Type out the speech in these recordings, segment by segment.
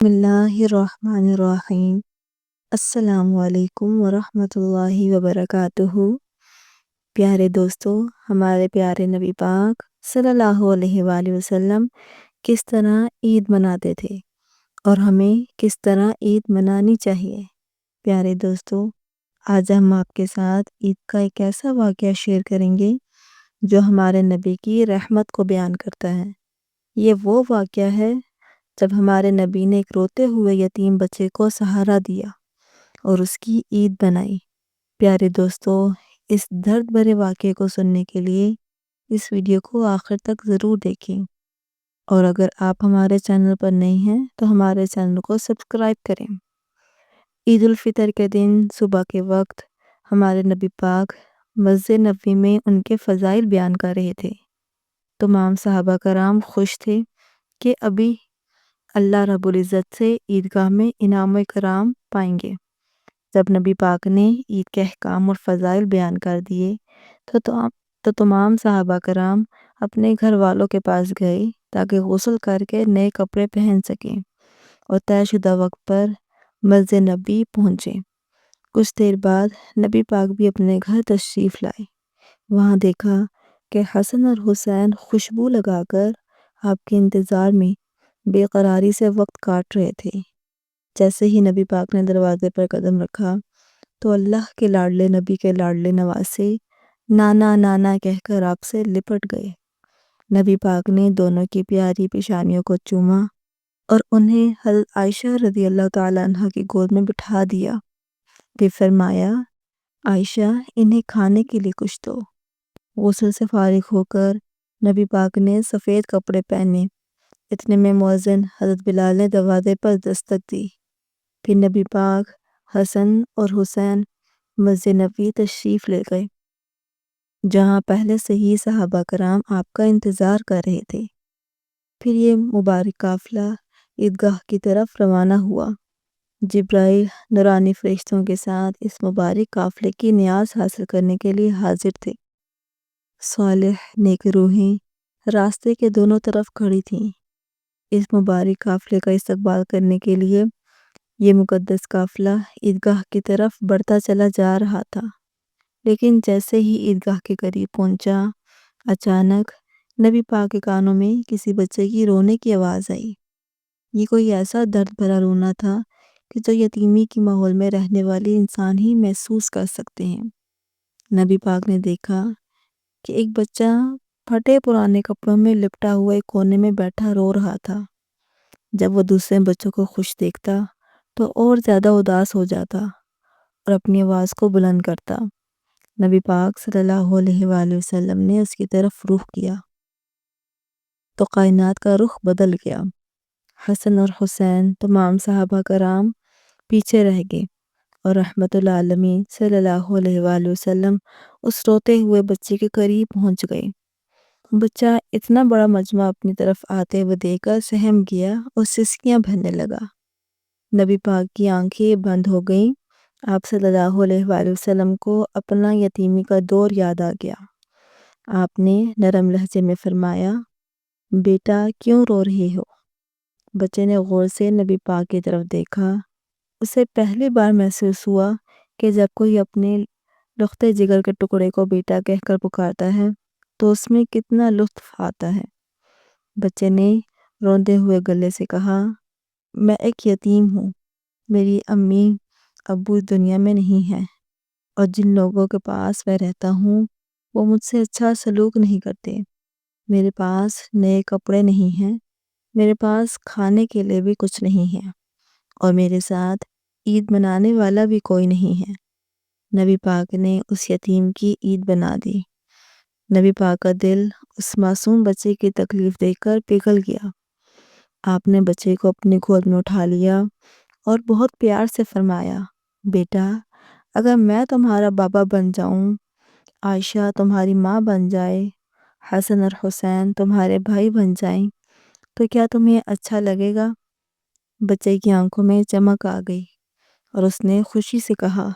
بسم اللہ الرحمن الرحیم۔ السلام علیکم ورحمۃ اللہ وبرکاتہ۔ پیارے دوستو، ہمارے پیارے نبی پاک صلی اللہ علیہ وآلہ وسلم کس طرح عید مناتے تھے اور ہمیں کس طرح عید منانی چاہیے۔ پیارے دوستو، آج ہم آپ کے ساتھ عید کا ایک ایسا واقعہ شیئر کریں گے جو ہمارے نبی کی رحمت کو بیان کرتا ہے۔ یہ وہ واقعہ ہے جب ہمارے نبی نے ایک روتے ہوئے یتیم بچے کو سہارا دیا اور اس کی عید بنائی۔ پیارے دوستو، اس درد بھرے واقعے کو سننے کے لیے اس ویڈیو کو آخر تک ضرور دیکھیں، اور اگر آپ ہمارے چینل پر نئے ہیں تو ہمارے چینل کو سبسکرائب کریں۔ عید الفطر کے دن صبح کے وقت ہمارے نبی پاک مسجد نبوی میں ان کے فضائل بیان کر رہے تھے۔ تمام صحابہ کرام خوش تھے کہ ابھی اللہ رب العزت سے عیدگاہ میں انعام و اکرام پائیں گے۔ جب نبی پاک نے عید کے احکام اور فضائل بیان کر دیے تو تمام صحابہ کرام اپنے گھر والوں کے پاس گئے تاکہ غسل کر کے نئے کپڑے پہن سکیں اور طے شدہ وقت پر مسجد نبوی پہنچے۔ کچھ دیر بعد نبی پاک بھی اپنے گھر تشریف لائے۔ وہاں دیکھا کہ حسن اور حسین خوشبو لگا کر آپ کے انتظار میں بے قراری سے وقت کاٹ رہے تھے۔ جیسے ہی نبی پاک نے دروازے پر قدم رکھا تو اللہ کے لاڈلے نبی کے لاڈلے نواسے نانا نانا کہہ کر آپ سے لپٹ گئے۔ نبی پاک نے دونوں کی پیاری پیشانیوں کو چوما اور انہیں حضرت عائشہ رضی اللہ تعالیٰ عنہ کی گود میں بٹھا دیا۔ پھر فرمایا، عائشہ، انہیں کھانے کے لیے کچھ دو۔ غسل سے فارغ ہو کر نبی پاک نے سفید کپڑے پہنے۔ اتنے میں مؤذن حضرت بلال نے دروازے پر دستک دی۔ پھر نبی پاک حسن اور حسین مسجد نبوی تشریف لے گئے، جہاں پہلے سے ہی صحابہ کرام آپ کا انتظار کر رہے تھے۔ پھر یہ مبارک قافلہ عیدگاہ کی طرف روانہ ہوا۔ جبرائیل نورانی فرشتوں کے ساتھ اس مبارک قافلے کی نیاز حاصل کرنے کے لیے حاضر تھے۔ صالح نیک روحیں راستے کے دونوں طرف کھڑی تھیں، اس مبارک قافلے کا استقبال کرنے کے لیے۔ یہ مقدس قافلہ عیدگاہ کی طرف بڑھتا چلا جا رہا تھا، لیکن جیسے ہی عیدگاہ کے قریب پہنچا، اچانک نبی پاک کے کانوں میں کسی بچے کی رونے کی آواز آئی۔ یہ کوئی ایسا درد بھرا رونا تھا کہ جو یتیمی کی ماحول میں رہنے والے انسان ہی محسوس کر سکتے ہیں۔ نبی پاک نے دیکھا کہ ایک بچہ پھٹے پرانے کپڑوں میں لپٹا ہوا ایک کونے میں بیٹھا رو رہا تھا۔ جب وہ دوسرے بچوں کو خوش دیکھتا تو اور زیادہ اداس ہو جاتا اور اپنی آواز کو بلند کرتا۔ نبی پاک صلی اللہ علیہ وآلہ وسلم نے اس کی طرف رخ کیا تو کائنات کا رخ بدل گیا۔ حسن اور حسین تمام صحابہ کرام پیچھے رہ گئے اور رحمت العالمین صلی اللہ علیہ وآلہ وسلم اس روتے ہوئے بچے کے قریب پہنچ گئے۔ بچہ اتنا بڑا مجمع اپنی طرف آتے ہوئے دیکھ کر سہم گیا اور سسکیاں بھرنے لگا۔ نبی پاک کی آنکھیں بند ہو گئیں۔ آپ صلی اللہ علیہ وآلہ وسلم کو اپنا یتیمی کا دور یاد آ گیا۔ آپ نے نرم لہجے میں فرمایا، بیٹا کیوں رو رہے ہو؟ بچے نے غور سے نبی پاک کی طرف دیکھا۔ اسے پہلی بار محسوس ہوا کہ جب کوئی اپنے لختے جگر کے ٹکڑے کو بیٹا کہہ کر پکارتا ہے تو اس میں کتنا لطف آتا ہے۔ بچے نے روندے ہوئے گلے سے کہا، میں ایک یتیم ہوں، میری امی ابو اس دنیا میں نہیں ہیں، اور جن لوگوں کے پاس میں رہتا ہوں وہ مجھ سے اچھا سلوک نہیں کرتے۔ میرے پاس نئے کپڑے نہیں ہیں، میرے پاس کھانے کے لیے بھی کچھ نہیں ہے، اور میرے ساتھ عید منانے والا بھی کوئی نہیں ہے۔ نبی پاک نے اس یتیم کی عید بنا دی۔ نبی پاک کا دل اس معصوم بچے کی تکلیف دیکھ کر پگھل گیا۔ آپ نے بچے کو اپنی گود میں اٹھا لیا اور بہت پیار سے فرمایا، بیٹا اگر میں تمہارا بابا بن جاؤں، عائشہ تمہاری ماں بن جائے، حسن اور حسین تمہارے بھائی بن جائیں تو کیا تمہیں اچھا لگے گا؟ بچے کی آنکھوں میں چمک آ گئی اور اس نے خوشی سے کہا،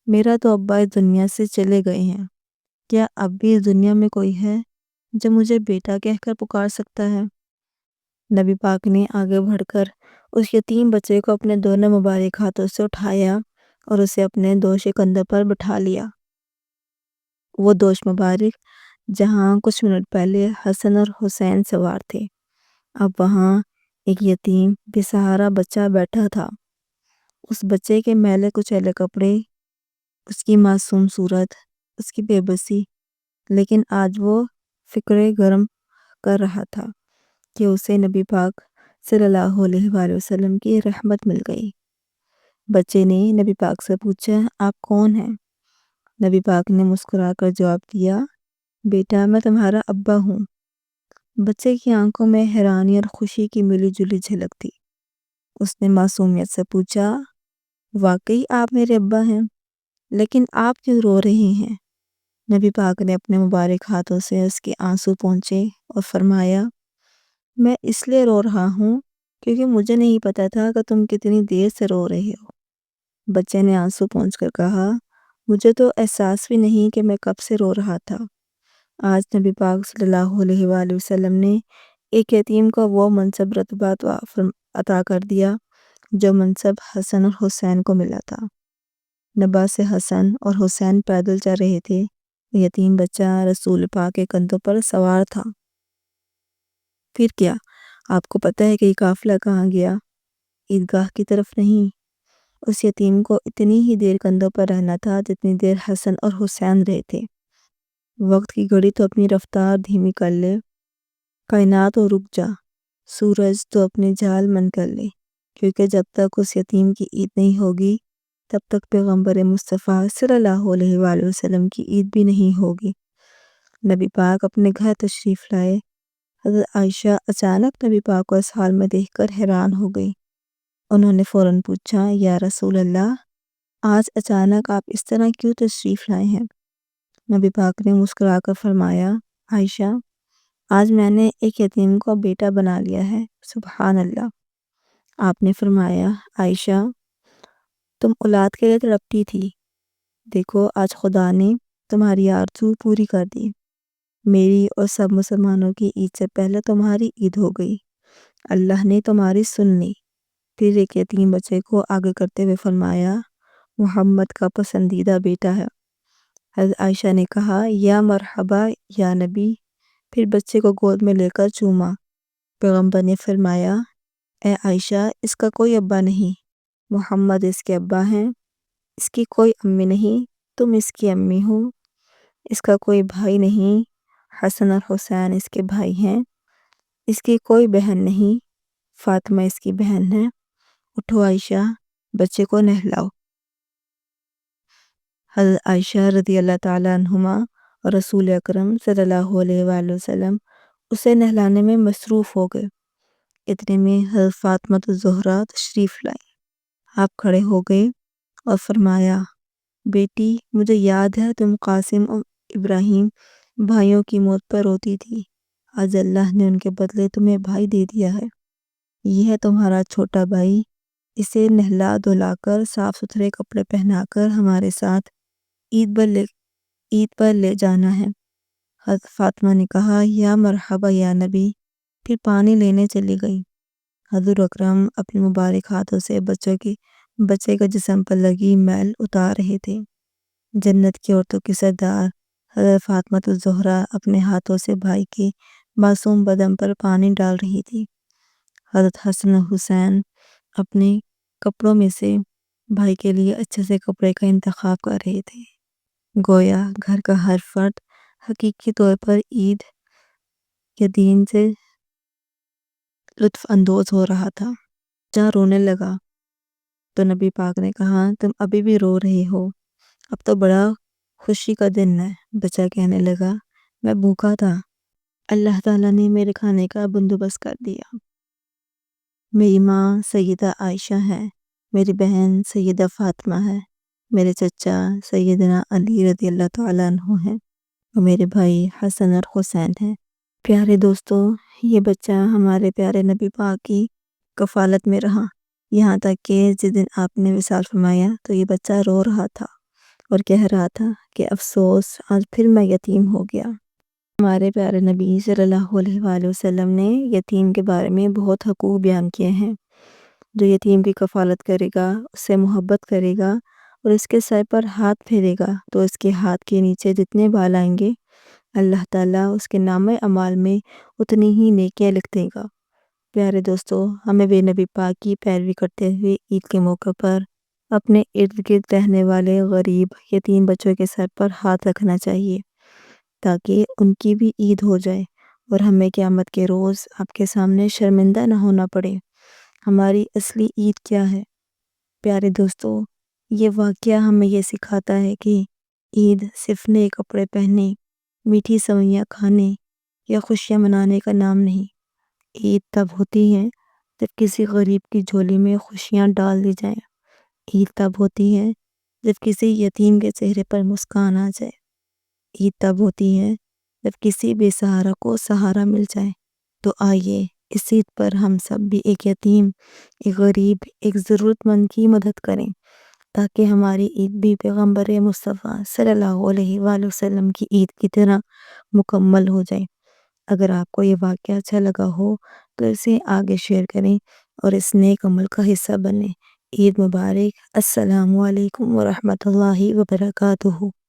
میرا تو ابا اس دنیا سے چلے گئے ہیں، کیا اب بھی اس دنیا میں کوئی ہے جو مجھے بیٹا کہہ کر پکار سکتا ہے؟ نبی پاک نے آگے بڑھ کر اس یتیم بچے کو اپنے دونوں مبارک ہاتھوں سے اٹھایا اور اسے اپنے دوش کندھے پر بٹھا لیا۔ وہ دوش مبارک جہاں کچھ منٹ پہلے حسن اور حسین سوار تھے، اب وہاں ایک یتیم بے سہارا بچہ بیٹھا تھا۔ اس بچے کے میلے کچیلے کپڑے، اس کی معصوم صورت، اس کی بے بسی، لیکن آج وہ فکرے گرم کر رہا تھا کہ اسے نبی پاک صلی اللہ علیہ وآلہ وسلم کی رحمت مل گئی۔ بچے نے نبی پاک سے پوچھا، آپ کون ہیں؟ نبی پاک نے مسکرا کر جواب دیا، بیٹا میں تمہارا ابا ہوں۔ بچے کی آنکھوں میں حیرانی اور خوشی کی ملی جلی جھلک تھی۔ اس نے معصومیت سے پوچھا، واقعی آپ میرے ابا ہیں، لیکن آپ کیوں رو رہے ہیں؟ نبی پاک نے اپنے مبارک ہاتھوں سے اس کے آنسو پونچھے اور فرمایا، میں اس لیے رو رہا ہوں کیونکہ مجھے نہیں پتا تھا کہ تم کتنی دیر سے رو رہے ہو۔ بچے نے آنسو پونچھ کر کہا، مجھے تو احساس بھی نہیں کہ میں کب سے رو رہا تھا۔ آج نبی پاک صلی اللہ علیہ وآلہ وسلم نے ایک یتیم کو وہ منصب رتبہ عطا کر دیا جو منصب حسن اور حسین کو ملا تھا۔ نبا سے حسن اور حسین پیدل چل رہے تھے، یتیم بچہ رسول پاک کے کندھوں پر سوار تھا۔ پھر کیا آپ کو پتہ ہے کہ یہ قافلہ کہاں گیا؟ عیدگاہ کی طرف نہیں۔ اس یتیم کو اتنی ہی دیر کندھوں پر رہنا تھا جتنی دیر حسن اور حسین رہے تھے۔ وقت کی گھڑی تو اپنی رفتار دھیمی کر لے، کائنات تو رک جا، سورج تو اپنی جال من کر لے، کیونکہ جب تک اس یتیم کی عید نہیں ہوگی تب تک پیغمبر مصطفیٰ صلی اللہ علیہ وآلہ وسلم کی عید بھی نہیں ہوگی۔ نبی پاک اپنے گھر تشریف لائے۔ حضرت عائشہ اچانک نبی پاک کو اس حال میں دیکھ کر حیران ہو گئی۔ انہوں نے فوراً پوچھا، یا رسول اللہ، آج اچانک آپ اس طرح کیوں تشریف لائے ہیں؟ نبی پاک نے مسکرا کر فرمایا، عائشہ، آج میں نے ایک یتیم کو بیٹا بنا لیا ہے، سبحان اللہ۔ آپ نے فرمایا، عائشہ، تم اولاد کے لیے تڑپتی تھی، دیکھو آج خدا نے تمہاری آرزو پوری کر دی۔ میری اور سب مسلمانوں کی عید سے پہلے تمہاری عید ہو گئی، اللہ نے تمہاری سن لی۔ پھر ایک یتیم بچے کو آگے کرتے ہوئے فرمایا، محمد کا پسندیدہ بیٹا ہے۔ حضرت عائشہ نے کہا، یا مرحبا یا نبی، پھر بچے کو گود میں لے کر چوما۔ پیغمبر نے فرمایا، اے عائشہ، اس کا کوئی ابا نہیں، محمد اس کے ابا ہیں۔ اس کی کوئی امی نہیں، تم اس کی امی ہو۔ اس کا کوئی بھائی نہیں، حسن اور حسین اس کے بھائی ہیں۔ اس کی کوئی بہن نہیں، فاطمہ اس کی بہن ہے۔ اٹھو عائشہ، بچے کو نہلاؤ۔ حضرت عائشہ رضی اللہ تعالیٰ عنہما اور رسول اکرم صلی اللہ علیہ وآلہ وسلم اسے نہلانے میں مصروف ہو گئے۔ اتنے میں حضرت فاطمہ الزہرا تشریف لائیں۔ آپ کھڑے ہو گئے اور فرمایا، بیٹی، مجھے یاد ہے تم قاسم اور ابراہیم بھائیوں کی موت پر روتی تھی، آج اللہ نے ان کے بدلے تمہیں بھائی دے دیا ہے۔ یہ ہے تمہارا چھوٹا بھائی، اسے نہلا دھلا کر صاف ستھرے کپڑے پہنا کر ہمارے ساتھ عید پر لے جانا ہے۔ حضرت فاطمہ نے کہا، یا مرحبا یا نبی، پھر پانی لینے چلی گئی۔ حضور اکرم اپنے مبارک ہاتھوں سے بچے کا جسم پر لگی میل اتار رہے تھے۔ جنت کی عورتوں کی سردار حضرت فاطمہ الزہرا اپنے ہاتھوں سے بھائی کے معصوم بدن پر پانی ڈال رہی تھی۔ حضرت حسن و حسین اپنے کپڑوں میں سے بھائی کے لیے اچھے سے کپڑے کا انتخاب کر رہے تھے۔ گویا گھر کا ہر فرد حقیقی طور پر عید کے دن سے لطف اندوز ہو رہا تھا۔ جہاں رونے لگا تو نبی پاک نے کہا، تم ابھی بھی رو رہے ہو، اب تو بڑا خوشی کا دن ہے۔ بچہ کہنے لگا، میں بھوکا تھا، اللہ تعالیٰ نے میرے کھانے کا بندوبست کر دیا۔ میری ماں سیدہ عائشہ ہے، میری بہن سیدہ فاطمہ ہے، میرے چچا سیدنا علی رضی اللہ تعالیٰ عنہ ہیں، اور میرے بھائی حسن اور حسین ہیں۔ پیارے دوستو، یہ بچہ ہمارے پیارے نبی پاک کی کفالت میں رہا، یہاں تک کہ جس دن آپ نے وصال فرمایا تو یہ بچہ رو رہا تھا اور کہہ رہا تھا کہ افسوس، آج پھر میں یتیم ہو گیا۔ ہمارے پیارے نبی صلی اللہ علیہ وآلہ وسلم نے یتیم کے بارے میں بہت حقوق بیان کیے ہیں۔ جو یتیم کی کفالت کرے گا، اس سے محبت کرے گا اور اس کے سر پر ہاتھ پھیرے گا تو اس کے ہاتھ کے نیچے جتنے بال آئیں گے اللہ تعالیٰ اس کے نامہ اعمال میں اتنی ہی نیکیاں لکھ دے گا۔ پیارے دوستو، ہمیں بے نبی پاک کی پیروی کرتے ہوئے عید کے موقع پر اپنے ارد گرد رہنے والے غریب یتیم بچوں کے سر پر ہاتھ رکھنا چاہیے تاکہ ان کی بھی عید ہو جائے اور ہمیں قیامت کے روز آپ کے سامنے شرمندہ نہ ہونا پڑے۔ ہماری اصلی عید کیا ہے؟ پیارے دوستو، یہ واقعہ ہمیں یہ سکھاتا ہے کہ عید صرف نئے کپڑے پہننے، میٹھی سوئیاں کھانے یا خوشیاں منانے کا نام نہیں۔ عید تب ہوتی ہے جب کسی غریب کی جھولی میں خوشیاں ڈال دی جائیں۔ عید تب ہوتی ہے جب کسی یتیم کے چہرے پر مسکان آ جائے۔ عید تب ہوتی ہے جب کسی بے سہارا کو سہارا مل جائے۔ تو آئیے اس عید پر ہم سب بھی ایک یتیم، ایک غریب، ایک ضرورت مند کی مدد کریں تاکہ ہماری عید بھی پیغمبر مصطفیٰ صلی اللہ علیہ وآلہ وسلم کی عید کی طرح مکمل ہو جائے۔ اگر آپ کو یہ واقعہ اچھا لگا ہو تو اسے آگے شیئر کریں اور اس نیک عمل کا حصہ بنیں۔ عید مبارک۔ السلام علیکم ورحمۃ اللہ وبرکاتہ۔